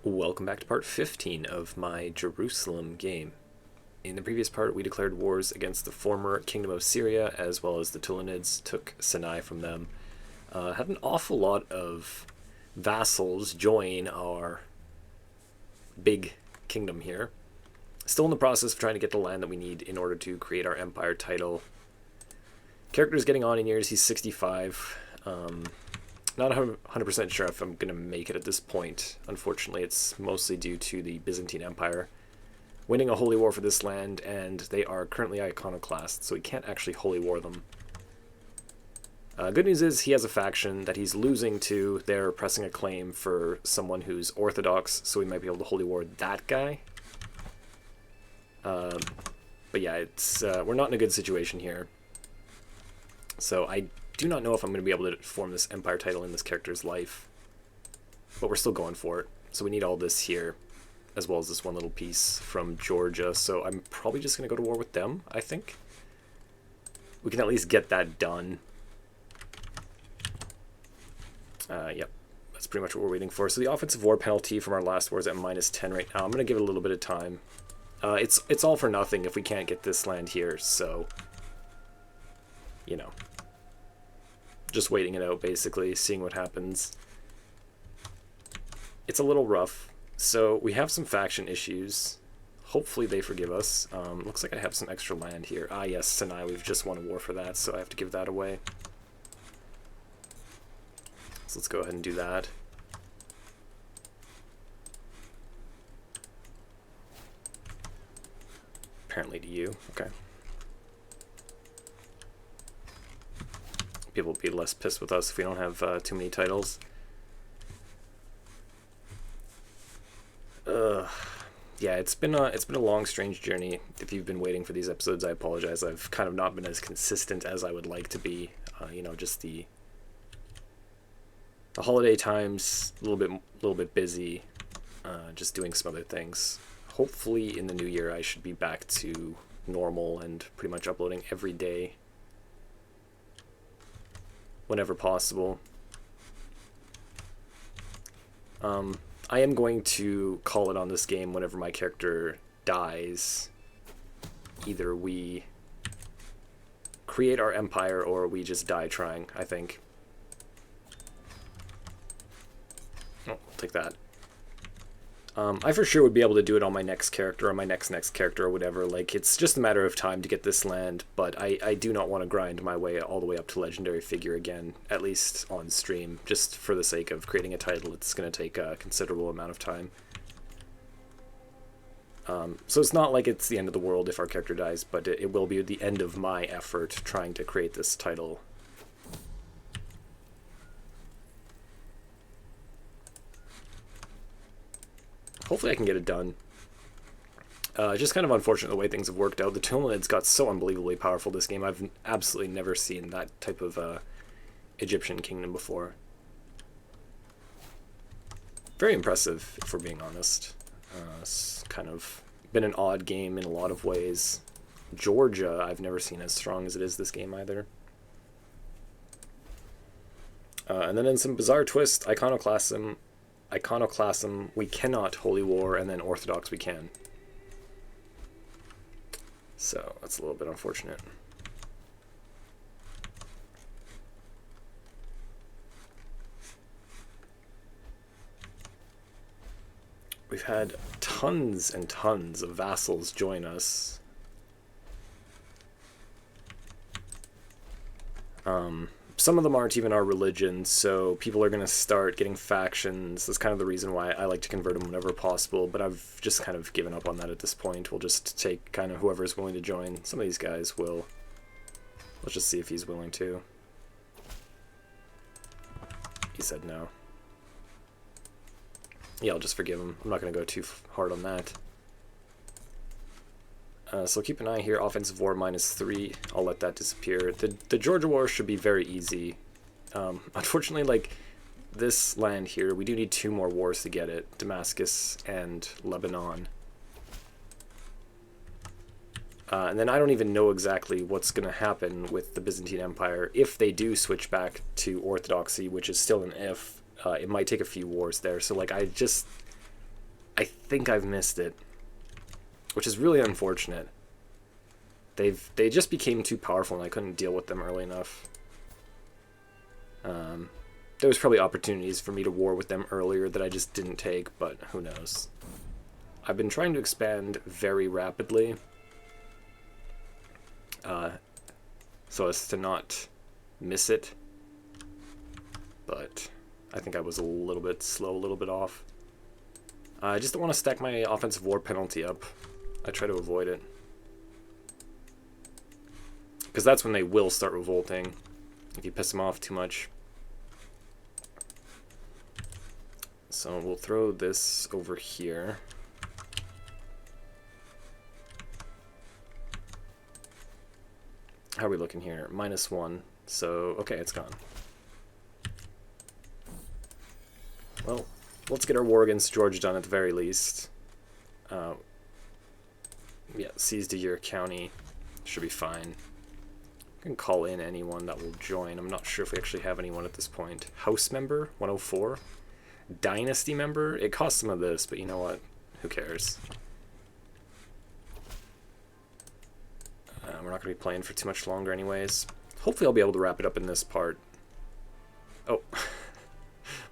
Welcome back to part 15 of my Jerusalem game. In the previous part, we declared wars against the former Kingdom of Syria, as well as the Tulunids, took Sinai from them. Had an awful lot of vassals join our big kingdom here. Still in the process of trying to get the land that we need in order to create our empire title. Character's getting on in years, he's 65. Not 100% sure if I'm going to make it at this point. Unfortunately, it's mostly due to the Byzantine Empire winning a holy war for this land, and they are currently iconoclast, so we can't actually holy war them. Good news is he has a faction that he's losing to. They're pressing a claim for someone who's Orthodox, so we might be able to holy war that guy. But yeah, it's we're not in a good situation here. So I do not know if I'm going to be able to form this empire title in this character's life, but we're still going for it. So we need all this here, as well as this one little piece from Georgia, so I'm probably just going to go to war with them, I think. We can at least get that done. Yep, that's pretty much what we're waiting for. So the offensive war penalty from our last war is at -10 right now. I'm going to give it a little bit of time. It's all for nothing if we can't get this land here, so, you know. Just waiting it out, basically, seeing what happens. It's a little rough. So we have some faction issues. Hopefully they forgive us. Looks like I have some extra land here. Ah, yes, Sinai. We've just won a war for that, so I have to give that away. So let's go ahead and do that. Apparently to you. Okay. People will be less pissed with us if we don't have too many titles. Yeah, it's been a long, strange journey. If you've been waiting for these episodes, I apologize. I've kind of not been as consistent as I would like to be. You know, just the holiday times, a little bit busy. Just doing some other things. Hopefully, in the new year, I should be back to normal and pretty much uploading every day, whenever possible. I am going to call it on this game whenever my character dies. Either we create our empire or we just die trying, I think. Oh, I'll take that. I for sure would be able to do it on my next character or my next character or whatever. Like, it's just a matter of time to get this land, but I do not want to grind my way all the way up to legendary figure again, at least on stream, just for the sake of creating a title. It's going to take a considerable amount of time. So it's not like it's the end of the world if our character dies, but it will be the end of my effort trying to create this title. Hopefully I can get it done. Just kind of unfortunate the way things have worked out. The Tulunids got so unbelievably powerful this game. I've absolutely never seen that type of Egyptian kingdom before. Very impressive, if we're being honest. It's kind of been an odd game in a lot of ways. Georgia, I've never seen as strong as it is this game either. And then in some bizarre twist, Iconoclasm, we cannot holy war, and then Orthodox we can. So that's a little bit unfortunate. We've had tons and tons of vassals join us. Some of them aren't even our religion, so people are going to start getting factions. That's kind of the reason why I like to convert them whenever possible, but I've just kind of given up on that at this point. We'll just take kind of whoever's willing to join. Some of these guys will. Let's just see if he's willing to. He said no. Yeah, I'll just forgive him. I'm not going to go too hard on that. So keep an eye here. Offensive war -3. I'll let that disappear. The Georgia war should be very easy. Unfortunately, like, this land here, we do need 2 more wars to get it. Damascus and Lebanon. And then I don't even know exactly what's going to happen with the Byzantine Empire. If they do switch back to Orthodoxy, which is still an if, it might take a few wars there. So, like, I think I've missed it, which is really unfortunate. They just became too powerful, and I couldn't deal with them early enough. There was probably opportunities for me to war with them earlier that I just didn't take, but who knows. I've been trying to expand very rapidly, so as to not miss it, but I think I was a little bit slow, a little bit off. I just don't want to stack my offensive war penalty up. I try to avoid it, because that's when they will start revolting, if you piss them off too much. So we'll throw this over here. How are we looking here? -1. So, okay, it's gone. Well, let's get our war against George done at the very least. Yeah, seized a year county. Should be fine. I can call in anyone that will join. I'm not sure if we actually have anyone at this point. House member, 104. Dynasty member, it costs some of this, but you know what? Who cares? We're not going to be playing for too much longer anyways. Hopefully I'll be able to wrap it up in this part. Oh,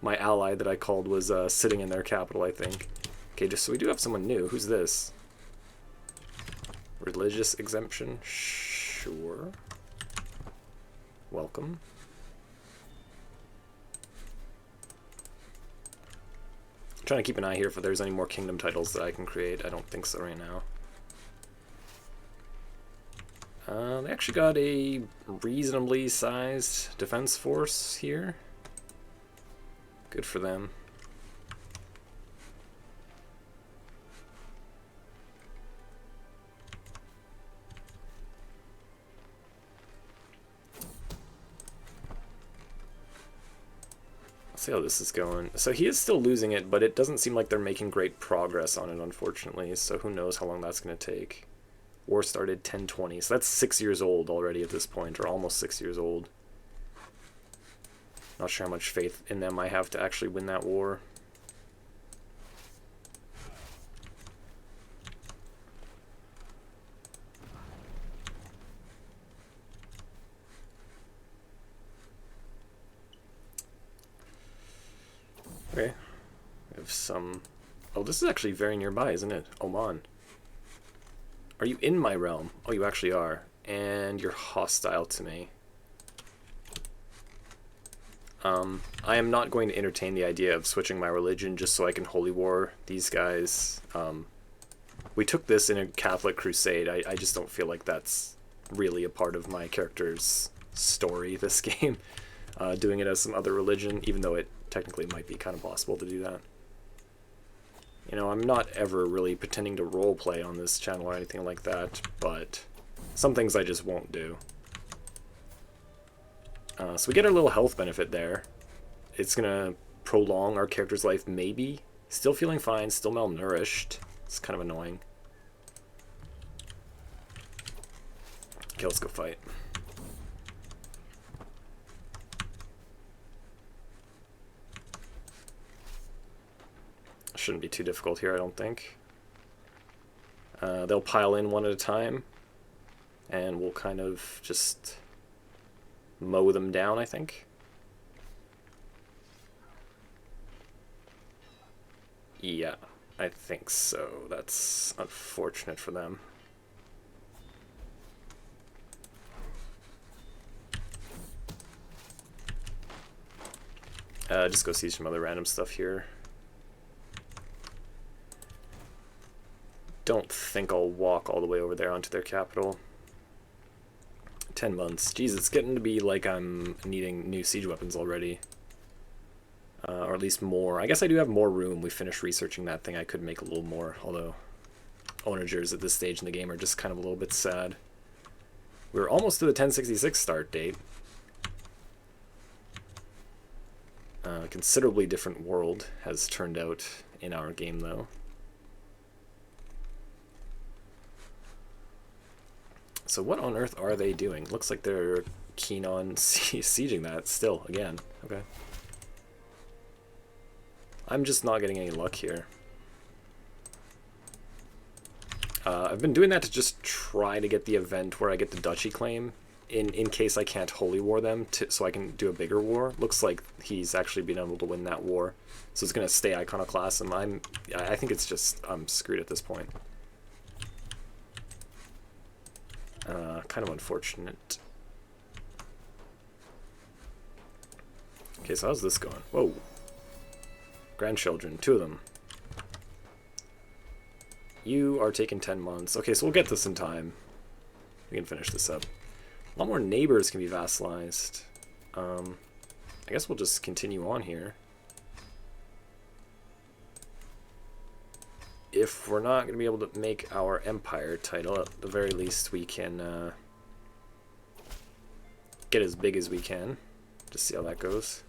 my ally that I called was sitting in their capital, I think. Okay, just so we do have someone new. Who's this? Religious exemption? Sure. Welcome. I'm trying to keep an eye here if there's any more kingdom titles that I can create. I don't think so right now. They actually got a reasonably sized defense force here. Good for them. Let's see how this is going. So he is still losing it, but it doesn't seem like they're making great progress on it, unfortunately. So who knows how long that's going to take. War started 1020, so that's 6 years old already at this point, or almost 6 years old. Not sure how much faith in them I have to actually win that war. Okay. We have some... Oh, this is actually very nearby, isn't it? Oman. Are you in my realm? Oh, you actually are. And you're hostile to me. I am not going to entertain the idea of switching my religion just so I can holy war these guys. We took this in a Catholic crusade. I just don't feel like that's really a part of my character's story, this game. Doing it as some other religion, even though it technically might be kind of possible to do that. You know, I'm not ever really pretending to roleplay on this channel or anything like that, but some things I just won't do. So we get our little health benefit there. It's going to prolong our character's life, maybe. Still feeling fine, still malnourished. It's kind of annoying. Okay, let's go fight. Shouldn't be too difficult here, I don't think. They'll pile in one at a time, and we'll kind of just mow them down, I think. Yeah, I think so. That's unfortunate for them. Just go see some other random stuff here. Don't think I'll walk all the way over there onto their capital. 10 months. Jeez, it's getting to be like I'm needing new siege weapons already. Or at least more. I guess I do have more room. We finished researching that thing. I could make a little more, although onagers at this stage in the game are just kind of a little bit sad. We're almost to the 1066 start date. A considerably different world has turned out in our game, though. So what on earth are they doing? Looks like they're keen on sieging that still, again. Okay. I'm just not getting any luck here. I've been doing that to just try to get the event where I get the duchy claim in case I can't holy war them so I can do a bigger war. Looks like he's actually been able to win that war. So it's going to stay iconoclast, and I think it's just, I'm screwed at this point. Kind of unfortunate. Okay, so how's this going? Whoa. Grandchildren, 2 of them. You are taking 10 months. Okay, so we'll get this in time. We can finish this up. A lot more neighbors can be vassalized. I guess we'll just continue on here. If we're not going to be able to make our empire title, at the very least we can get as big as we can. Just see how that goes.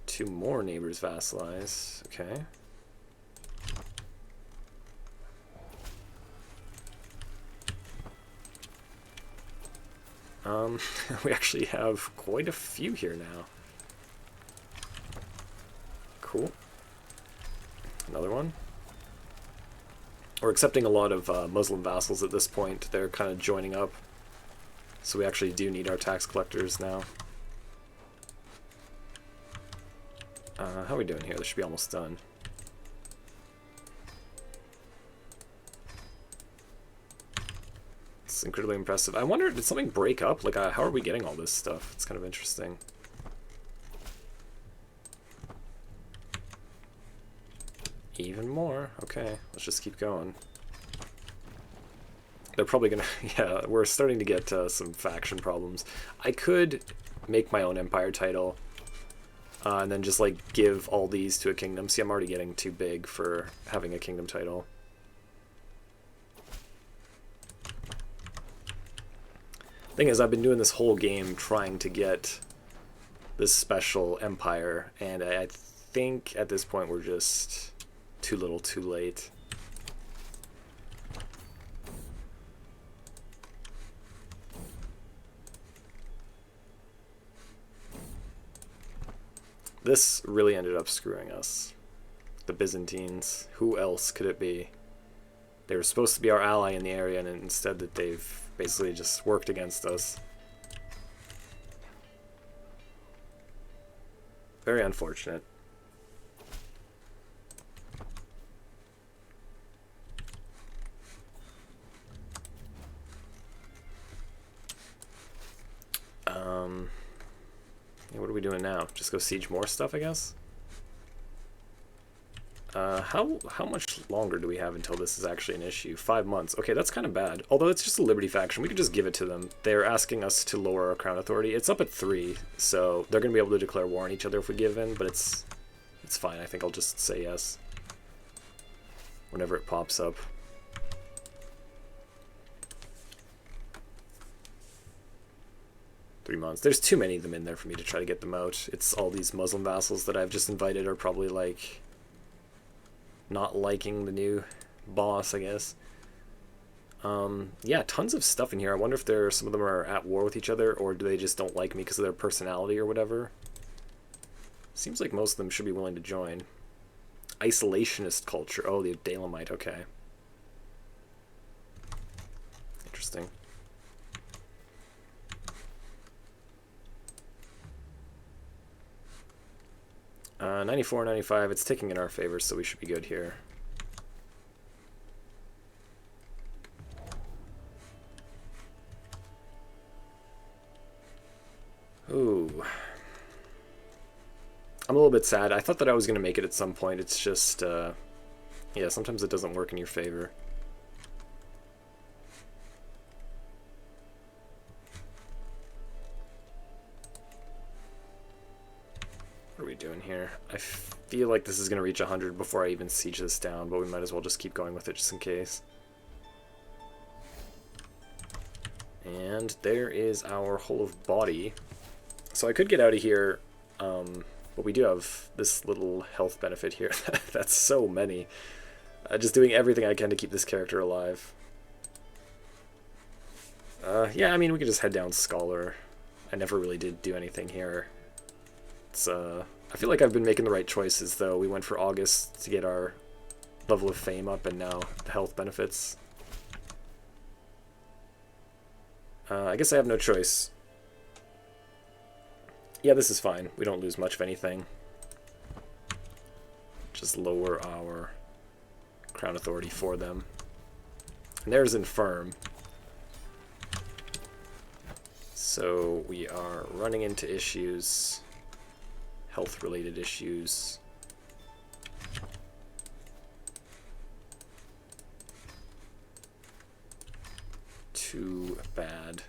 2 more neighbors vassalize. Okay. We actually have quite a few here now. Cool. Another one. We're accepting a lot of Muslim vassals at this point. They're kind of joining up. So we actually do need our tax collectors now. How are we doing here? This should be almost done. It's incredibly impressive. I wonder, did something break up? Like, how are we getting all this stuff? It's kind of interesting. Even more. Okay, let's just keep going. They're probably gonna... Yeah, we're starting to get some faction problems. I could make my own empire title. And then just, like, give all these to a kingdom. See, I'm already getting too big for having a kingdom title. Thing is, I've been doing this whole game trying to get this special empire, and I think at this point we're just too little too late. This really ended up screwing us. The Byzantines. Who else could it be? They were supposed to be our ally in the area, and instead that they've basically just worked against us. Very unfortunate. Yeah, what are we doing now? Just go siege more stuff, I guess? How much longer do we have until this is actually an issue? 5 months. Okay, that's kind of bad. Although it's just a Liberty faction, we could just give it to them. They're asking us to lower our crown authority. It's up at 3, so they're going to be able to declare war on each other if we give in, but it's fine. I think I'll just say yes whenever it pops up. Three months. There's too many of them in there for me to try to get them out. It's all these Muslim vassals that I've just invited are probably, like, not liking the new boss, I guess. Yeah, tons of stuff in here. I wonder if some of them are at war with each other, or do they just don't like me because of their personality or whatever. Seems like most of them should be willing to join. Isolationist culture. Oh, the Dalamite. Okay. Interesting. 94, 95, it's ticking in our favor, so we should be good here. Ooh. I'm a little bit sad. I thought that I was going to make it at some point. It's just, yeah, sometimes it doesn't work in your favor. What are we doing here? I feel like this is going to reach 100 before I even siege this down, but we might as well just keep going with it just in case. And there is our whole of body. So I could get out of here, but we do have this little health benefit here. That's so many. Just doing everything I can to keep this character alive. Yeah, I mean, we could just head down Scholar. I never really did do anything here. I feel like I've been making the right choices, though. We went for August to get our level of fame up and now the health benefits. I guess I have no choice. Yeah, this is fine. We don't lose much of anything. Just lower our crown authority for them. And there's infirm. So we are running into issues, health-related issues. Too bad.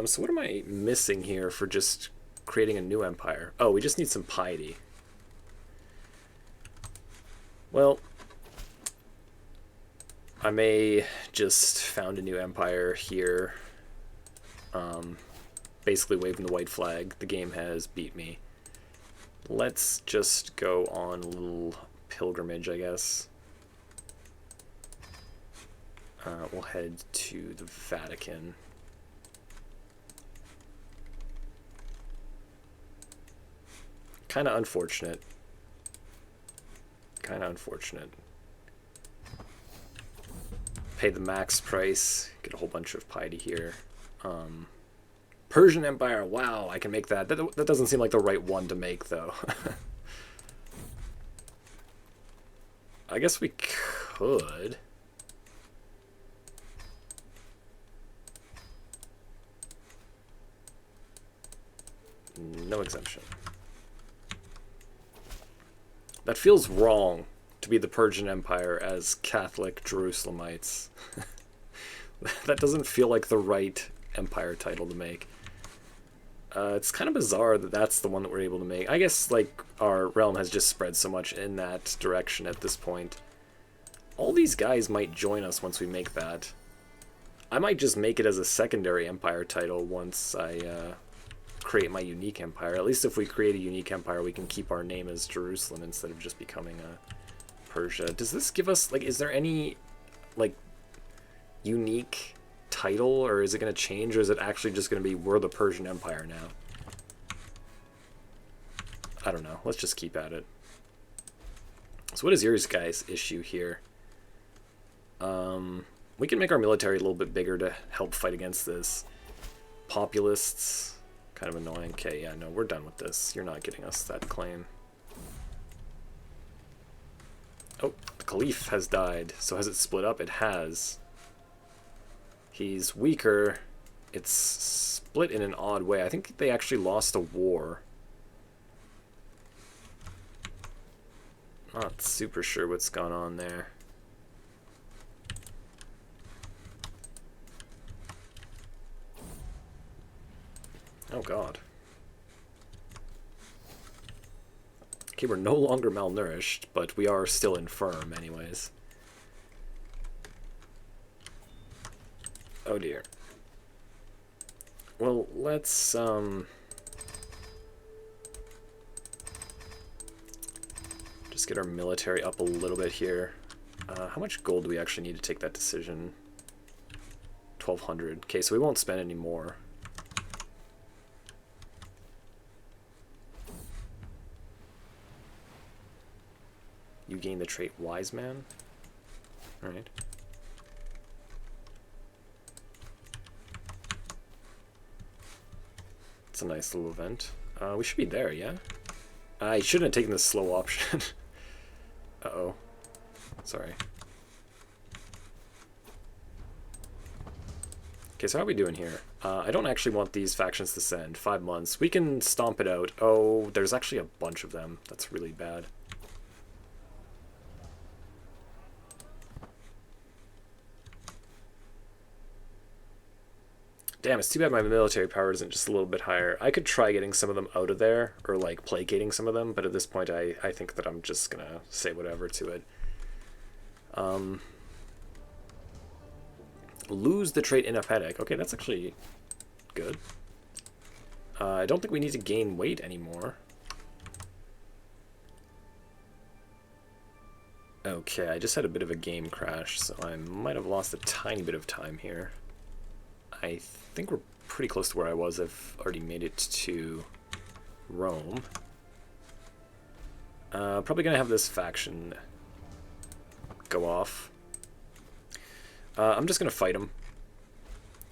So what am I missing here for just creating a new empire? Oh, we just need some piety. Well, I may just found a new empire here. Basically waving the white flag. The game has beat me. Let's just go on a little pilgrimage, I guess. We'll head to the Vatican. Kind of unfortunate. Kind of unfortunate. Pay the max price. Get a whole bunch of piety here. Persian Empire. Wow, I can make that. That doesn't seem like the right one to make, though. I guess we could. No exemption. That feels wrong to be the Persian Empire as Catholic Jerusalemites. That doesn't feel like the right empire title to make. It's kind of bizarre that that's the one that we're able to make. I guess, like, our realm has just spread so much in that direction at this point. All these guys might join us once we make that. I might just make it as a secondary empire title once I create my unique empire. At least if we create a unique empire, we can keep our name as Jerusalem instead of just becoming a Persia. Does this give us, like, is there any, like, unique title, or is it going to change, or is it actually just going to be we're the Persian Empire now? I don't know. Let's just keep at it. So what is yours guys' issue here? We can make our military a little bit bigger to help fight against this. Populists, kind of annoying. Okay, yeah, no, we're done with this. You're not getting us that claim. Oh, the Caliph has died. So has it split up? It has. He's weaker. It's split in an odd way. I think they actually lost a war. Not super sure what's gone on there. Oh god. Okay, we're no longer malnourished, but we are still infirm anyways. Oh dear. Well, let's just get our military up a little bit here. How much gold do we actually need to take that decision? 1,200. Okay, so we won't spend any more. You gain the trait Wise Man. Alright. It's a nice little event. We should be there, yeah? I shouldn't have taken the slow option. Uh-oh. Sorry. Okay, so how are we doing here? I don't actually want these factions to send. 5 months. We can stomp it out. Oh, there's actually a bunch of them. That's really bad. Damn, it's too bad my military power isn't just a little bit higher. I could try getting some of them out of there, or like placating some of them, but at this point I think that I'm just gonna say whatever to it. Lose the trait Inapetic. Okay, that's actually good. I don't think we need to gain weight anymore. Okay, I just had a bit of a game crash, so I might have lost a tiny bit of time here. I think we're pretty close to where I was. I've already made it to Rome. Probably gonna have this faction go off. I'm just gonna fight him.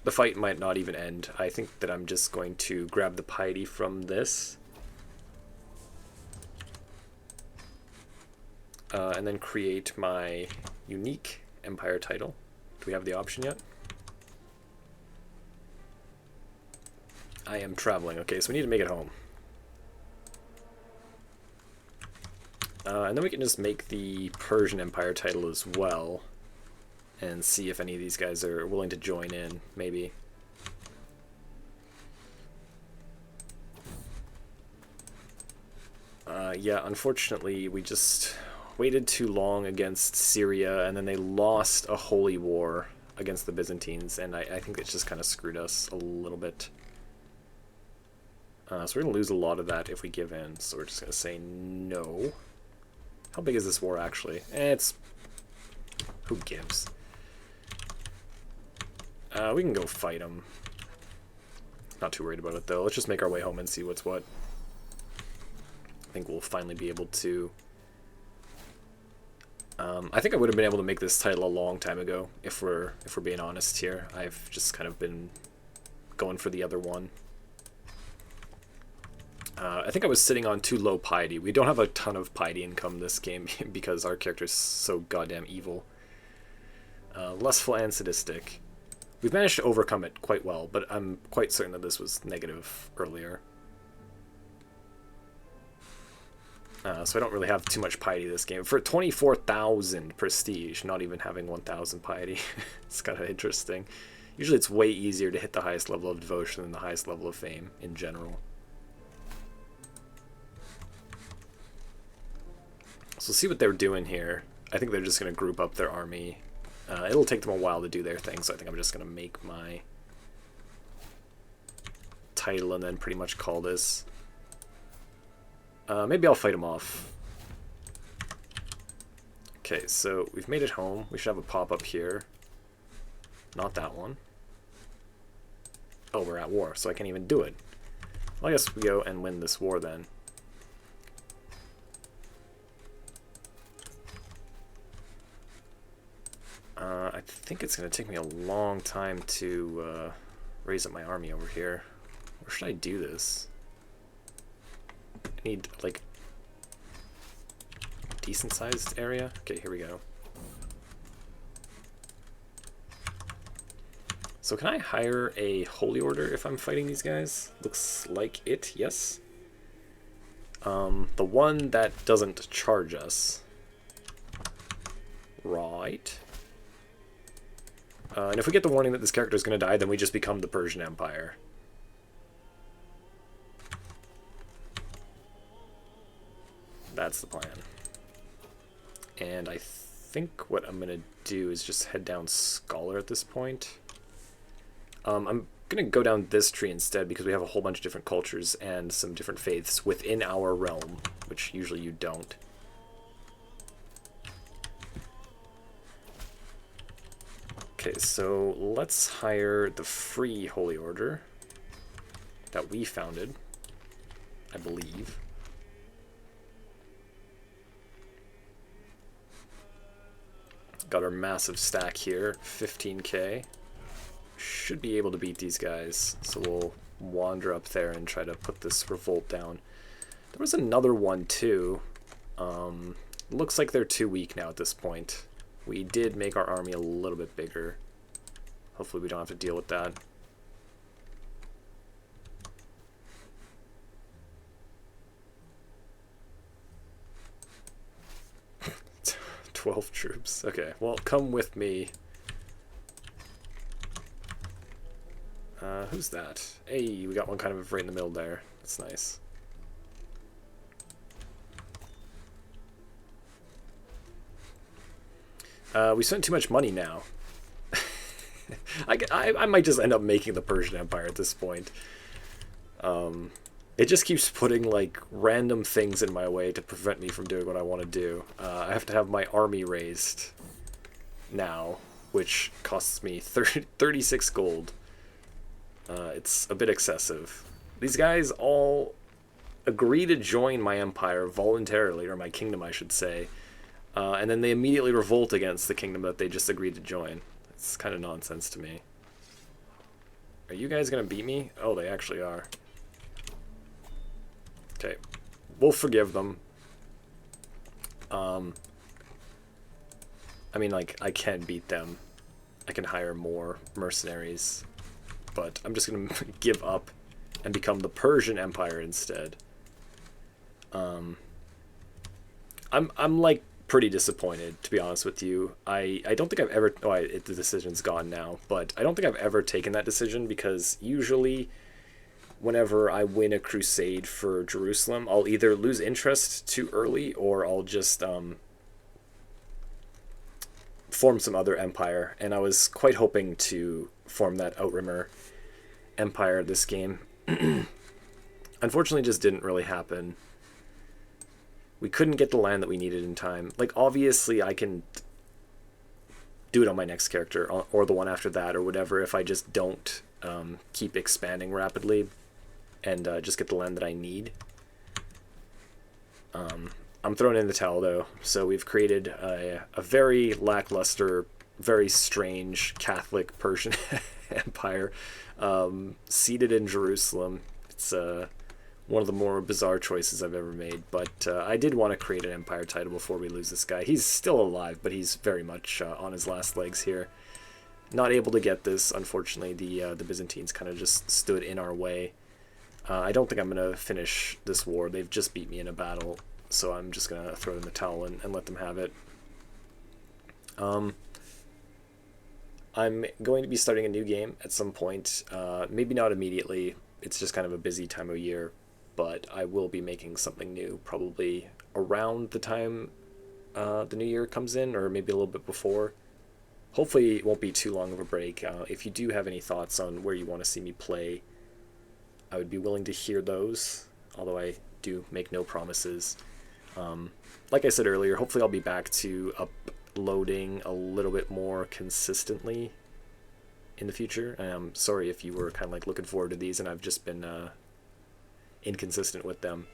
The fight might not even end. I think that I'm just going to grab the piety from this. And then create my unique empire title. Do we have the option yet? I am traveling. Okay, so we need to make it home. And then we can just make the Persian Empire title as well. And see if any of these guys are willing to join in, maybe. Yeah, unfortunately, we just waited too long against Syria, and then they lost a holy war against the Byzantines, and I think it's just kind of screwed us a little bit. So we're going to lose a lot of that if we give in, so we're just going to say no. How big is this war, actually? It's... who gives? We can go fight them. Not too worried about it, though. Let's just make our way home and see what's what. I think we'll finally be able to... I think I would have been able to make this title a long time ago, if we're being honest here. I've just kind of been going for the other one. I think I was sitting on too low piety. We don't have a ton of piety income this game because our character's so goddamn evil. Lustful and sadistic. We've managed to overcome it quite well, but I'm quite certain that this was negative earlier. So I don't really have too much piety this game. For 24,000 prestige, not even having 1,000 piety. It's kind of interesting. Usually it's way easier to hit the highest level of devotion than the highest level of fame in general. So see what they're doing here. I think they're just going to group up their army. It'll take them a while to do their thing, so I think I'm just going to make my title and then pretty much call this. Maybe I'll fight them off. Okay, so we've made it home. We should have a pop-up here. Not that one. Oh, we're at war, so I can't even do it. Well, I guess we go and win this war then. I think it's going to take me a long time to raise up my army over here. Where should I do this? I need, like, a decent-sized area. Okay, here we go. So can I hire a holy order if I'm fighting these guys? Looks like it, yes. The one that doesn't charge us. Right. And if we get the warning that this character is going to die, then we just become the Persian Empire. That's the plan. And I think what I'm going to do is just head down Scholar at this point. I'm going to go down this tree instead because we have a whole bunch of different cultures and some different faiths within our realm, which usually you don't. Okay, so let's hire the Free Holy Order that we founded, I believe. Got our massive stack here, 15k. Should be able to beat these guys, so we'll wander up there and try to put this revolt down. There was another one too. Looks like they're too weak now at this point. We did make our army a little bit bigger. Hopefully we don't have to deal with that. "12 troops. Okay, well, come with me. Who's that? Hey, we got one kind of right in the middle there. That's nice. We spent too much money now. I might just end up making the Persian Empire at this point. It just keeps putting like random things in my way to prevent me from doing what I want to do. I have to have my army raised now, which costs me 36 gold. It's a bit excessive. These guys all agree to join my empire voluntarily, or my kingdom, I should say, and then they immediately revolt against the kingdom that they just agreed to join. It's kind of nonsense to me. Are you guys gonna beat me? Oh, they actually are. Okay, we'll forgive them. I mean, like, I can beat them. I can hire more mercenaries, but I'm just gonna give up and become the Persian Empire instead. I'm like pretty disappointed, to be honest with you. I don't think I've ever, the decision's gone now, but I don't think I've ever taken that decision, because usually whenever I win a crusade for Jerusalem, I'll either lose interest too early, or I'll just form some other empire, and I was quite hoping to form that Outrimmer empire this game. Unfortunately, just didn't really happen. We couldn't get the land that we needed in time. Like, obviously, I can do it on my next character, or the one after that, or whatever, if I just don't keep expanding rapidly and just get the land that I need. I'm throwing in the towel, though. So we've created a very lackluster, very strange Catholic Persian empire seated in Jerusalem. It's one of the more bizarre choices I've ever made, but I did want to create an empire title before we lose this guy. He's still alive, but he's very much on his last legs here. Not able to get this, unfortunately. The Byzantines kind of just stood in our way. I don't think I'm going to finish this war. They've just beat me in a battle, so I'm just going to throw in the towel and let them have it. I'm going to be starting a new game at some point. Maybe not immediately. It's just kind of a busy time of year, but I will be making something new probably around the time the new year comes in, or maybe a little bit before. Hopefully it won't be too long of a break. If you do have any thoughts on where you want to see me play, I would be willing to hear those, although I do make no promises. Like I said earlier, hopefully I'll be back to uploading a little bit more consistently in the future. I'm sorry if you were kind of like looking forward to these and I've just been inconsistent with them.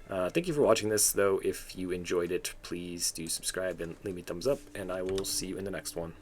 Thank you for watching this, though. If you enjoyed it, please do subscribe and leave me a thumbs up, and I will see you in the next one.